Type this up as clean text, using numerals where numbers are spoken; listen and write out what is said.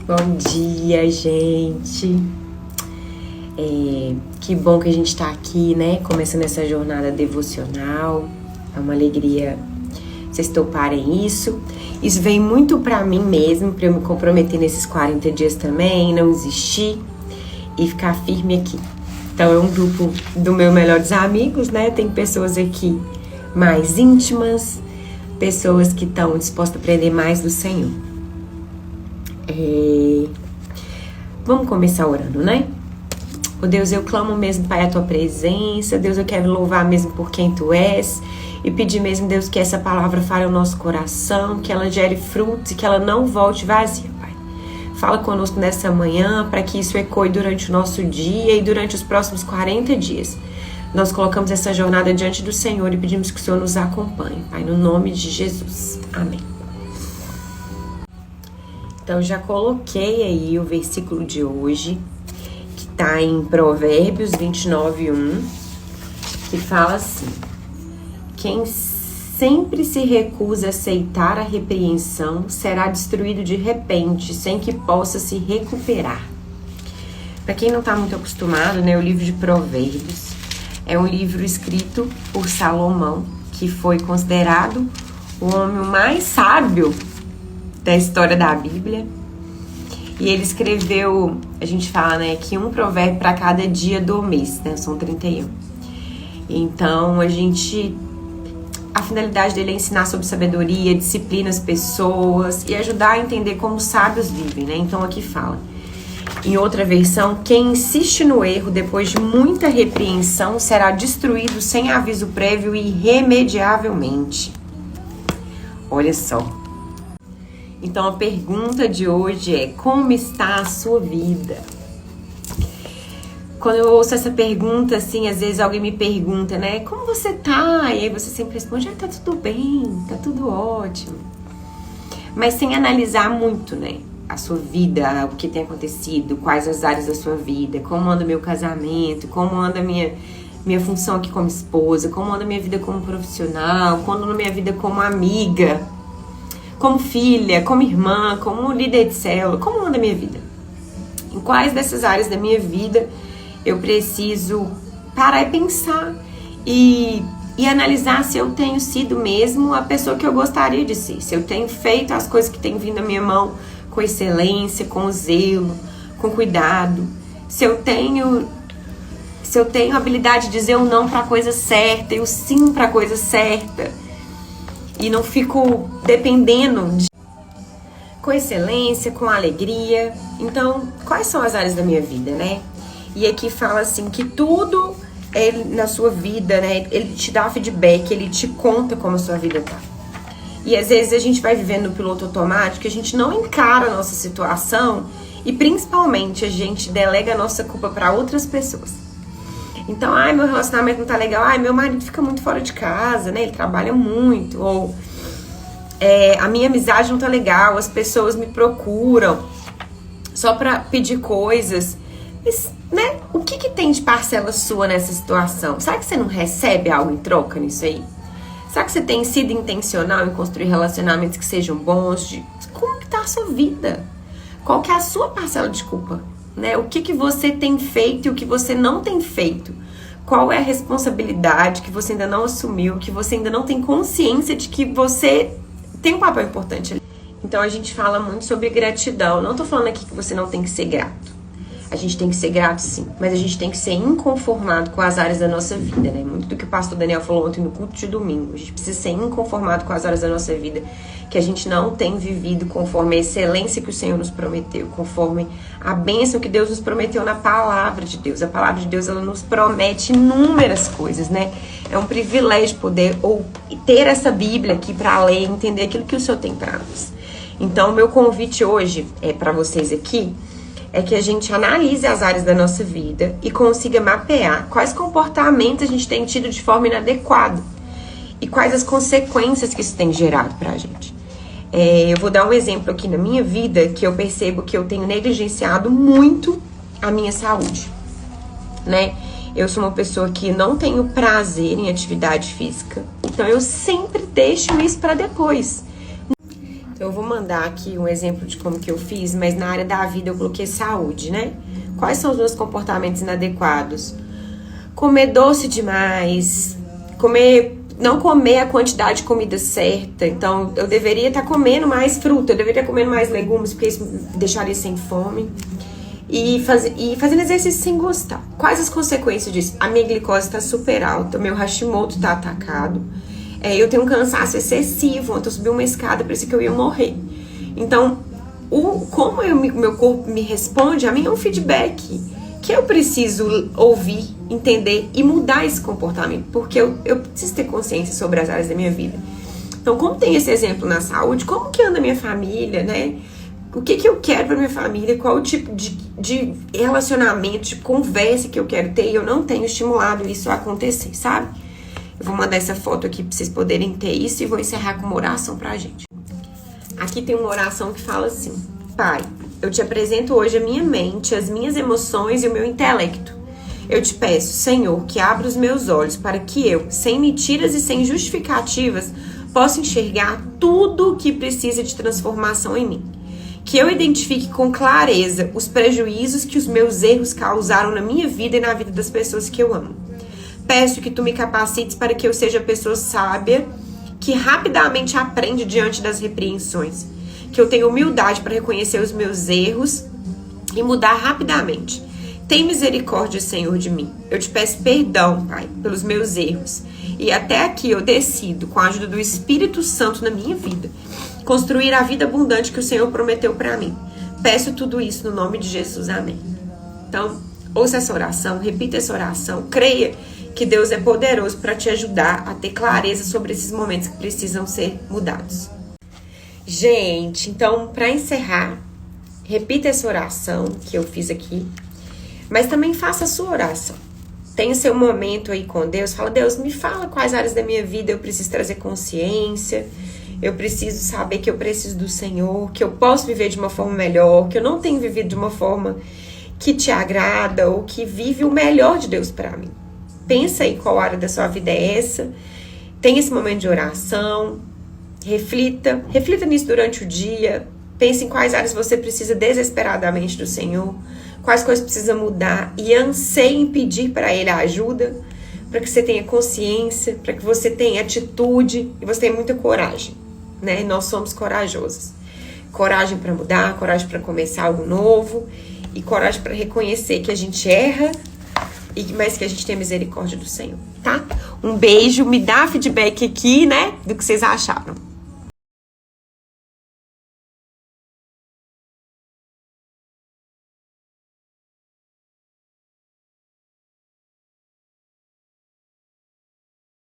Bom dia, gente. Que bom que a gente tá aqui, né? Começando essa jornada devocional. É uma alegria vocês toparem isso. Isso vem muito pra mim mesmo, pra eu me comprometer nesses 40 dias também, não desistir e ficar firme aqui. Então é um grupo do meu melhores amigos, né? Tem pessoas aqui mais íntimas, pessoas que estão dispostas a aprender mais do Senhor. Vamos começar orando, né? Oh Deus, eu clamo mesmo, Pai, a Tua presença. Deus, eu quero louvar mesmo por quem Tu és e pedir mesmo, Deus, que essa palavra fale ao nosso coração, que ela gere frutos e que ela não volte vazia, Pai. Fala conosco nessa manhã para que isso ecoe durante o nosso dia e durante os próximos 40 dias. Nós colocamos essa jornada diante do Senhor e pedimos que o Senhor nos acompanhe, Pai, no nome de Jesus. Amém. Então, já coloquei aí o versículo de hoje, que está em Provérbios 29:1, que fala assim: quem sempre se recusa a aceitar a repreensão será destruído de repente, sem que possa se recuperar. Para quem não está muito acostumado, né, o livro de Provérbios é um livro escrito por Salomão, que foi considerado o homem mais sábio da história da Bíblia. E ele escreveu, a gente fala, né, que um provérbio para cada dia do mês, né, são 31. Então, a finalidade dele é ensinar sobre sabedoria, disciplina as pessoas e ajudar a entender como os sábios vivem, né? Então aqui fala, em outra versão, quem insiste no erro depois de muita repreensão será destruído sem aviso prévio e irremediavelmente. Olha só. Então a pergunta de hoje é: como está a sua vida? Quando eu ouço essa pergunta, assim, às vezes alguém me pergunta, né? Como você tá? E aí você sempre responde: tá tudo bem, tá tudo ótimo. Mas sem analisar muito, né? A sua vida, o que tem acontecido, quais as áreas da sua vida, como anda meu casamento, como anda minha função aqui como esposa, como anda minha vida como profissional, como anda minha vida como amiga, como filha, como irmã, como líder de célula, como anda minha vida? Em quais dessas áreas da minha vida eu preciso parar e pensar e analisar se eu tenho sido mesmo a pessoa que eu gostaria de ser, se eu tenho feito as coisas que têm vindo à minha mão com excelência, com zelo, com cuidado, se eu tenho a habilidade de dizer o não para a coisa certa e o sim para a coisa certa e não fico dependendo com excelência, com alegria. Então, quais são as áreas da minha vida, né? E aqui fala assim que tudo na sua vida, né? Ele te dá feedback, ele te conta como a sua vida tá. E às vezes a gente vai vivendo no piloto automático, a gente não encara a nossa situação e principalmente a gente delega a nossa culpa para outras pessoas. Então, meu relacionamento não tá legal, meu marido fica muito fora de casa, né? Ele trabalha muito, ou a minha amizade não tá legal, as pessoas me procuram só pra pedir coisas. Mas, né, o que tem de parcela sua nessa situação? Será que você não recebe algo em troca nisso aí? Será que você tem sido intencional em construir relacionamentos que sejam bons? Como que tá a sua vida? Qual que é a sua parcela de culpa? Né? O que você tem feito e o que você não tem feito? Qual é a responsabilidade que você ainda não assumiu, que você ainda não tem consciência de que você tem um papel importante ali? Então a gente fala muito sobre gratidão. Não tô falando aqui que você não tem que ser grato. A gente tem que ser grato, sim, mas a gente tem que ser inconformado com as áreas da nossa vida, né? Muito do que o pastor Daniel falou ontem no culto de domingo. A gente precisa ser inconformado com as áreas da nossa vida que a gente não tem vivido conforme a excelência que o Senhor nos prometeu, conforme a bênção que Deus nos prometeu na palavra de Deus. A palavra de Deus, ela nos promete inúmeras coisas, né? É um privilégio poder ter essa Bíblia aqui para ler e entender aquilo que o Senhor tem para nós. Então, o meu convite hoje para vocês aqui é que a gente analise as áreas da nossa vida e consiga mapear quais comportamentos a gente tem tido de forma inadequada e quais as consequências que isso tem gerado pra gente. Eu vou dar um exemplo aqui na minha vida que eu percebo que eu tenho negligenciado muito a minha saúde, né? Eu sou uma pessoa que não tenho prazer em atividade física, então eu sempre deixo isso pra depois. Eu vou mandar aqui um exemplo de como que eu fiz, mas na área da vida eu coloquei saúde, né? Quais são os meus comportamentos inadequados? Comer doce demais, não comer a quantidade de comida certa. Então, eu deveria estar comendo mais fruta, eu deveria estar comendo mais legumes, porque isso me deixaria sem fome. E fazendo exercício sem gostar. Quais as consequências disso? A minha glicose está super alta, meu Hashimoto está atacado. Eu tenho um cansaço excessivo, ontem eu subi uma escada, parecia que eu ia morrer. Então, como meu corpo me responde, a mim é um feedback que eu preciso ouvir, entender e mudar esse comportamento, porque eu preciso ter consciência sobre as áreas da minha vida. Então, como tem esse exemplo na saúde, como que anda a minha família, né? O que eu quero pra minha família, qual o tipo de relacionamento, de conversa que eu quero ter, e eu não tenho estimulado isso a acontecer, sabe? Eu vou mandar essa foto aqui pra vocês poderem ter isso e vou encerrar com uma oração pra gente. Aqui tem uma oração que fala assim: Pai, eu te apresento hoje a minha mente, as minhas emoções e o meu intelecto. Eu te peço, Senhor, que abra os meus olhos para que eu, sem mentiras e sem justificativas, possa enxergar tudo o que precisa de transformação em mim. Que eu identifique com clareza os prejuízos que os meus erros causaram na minha vida e na vida das pessoas que eu amo. Peço que tu me capacites para que eu seja pessoa sábia, que rapidamente aprende diante das repreensões. Que eu tenha humildade para reconhecer os meus erros e mudar rapidamente. Tem misericórdia, Senhor, de mim. Eu te peço perdão, Pai, pelos meus erros. E até aqui eu decido, com a ajuda do Espírito Santo na minha vida, construir a vida abundante que o Senhor prometeu para mim. Peço tudo isso no nome de Jesus. Amém. Então, ouça essa oração, repita essa oração, creia que Deus é poderoso para te ajudar a ter clareza sobre esses momentos que precisam ser mudados. Gente, então, para encerrar, repita essa oração que eu fiz aqui, mas também faça a sua oração. Tenha seu momento aí com Deus, fala: Deus, me fala quais áreas da minha vida eu preciso trazer consciência, eu preciso saber que eu preciso do Senhor, que eu posso viver de uma forma melhor, que eu não tenho vivido de uma forma que te agrada ou que vive o melhor de Deus para mim. Pensa aí qual área da sua vida é essa, tenha esse momento de oração, reflita nisso durante o dia, pense em quais áreas você precisa desesperadamente do Senhor, quais coisas precisa mudar e anseie em pedir para Ele a ajuda, para que você tenha consciência, para que você tenha atitude e você tenha muita coragem, né? Nós somos corajosos. Coragem para mudar, coragem para começar algo novo e coragem para reconhecer que a gente erra, mas que a gente tem a misericórdia do Senhor, tá? Um beijo, me dá feedback aqui, né, do que vocês acharam.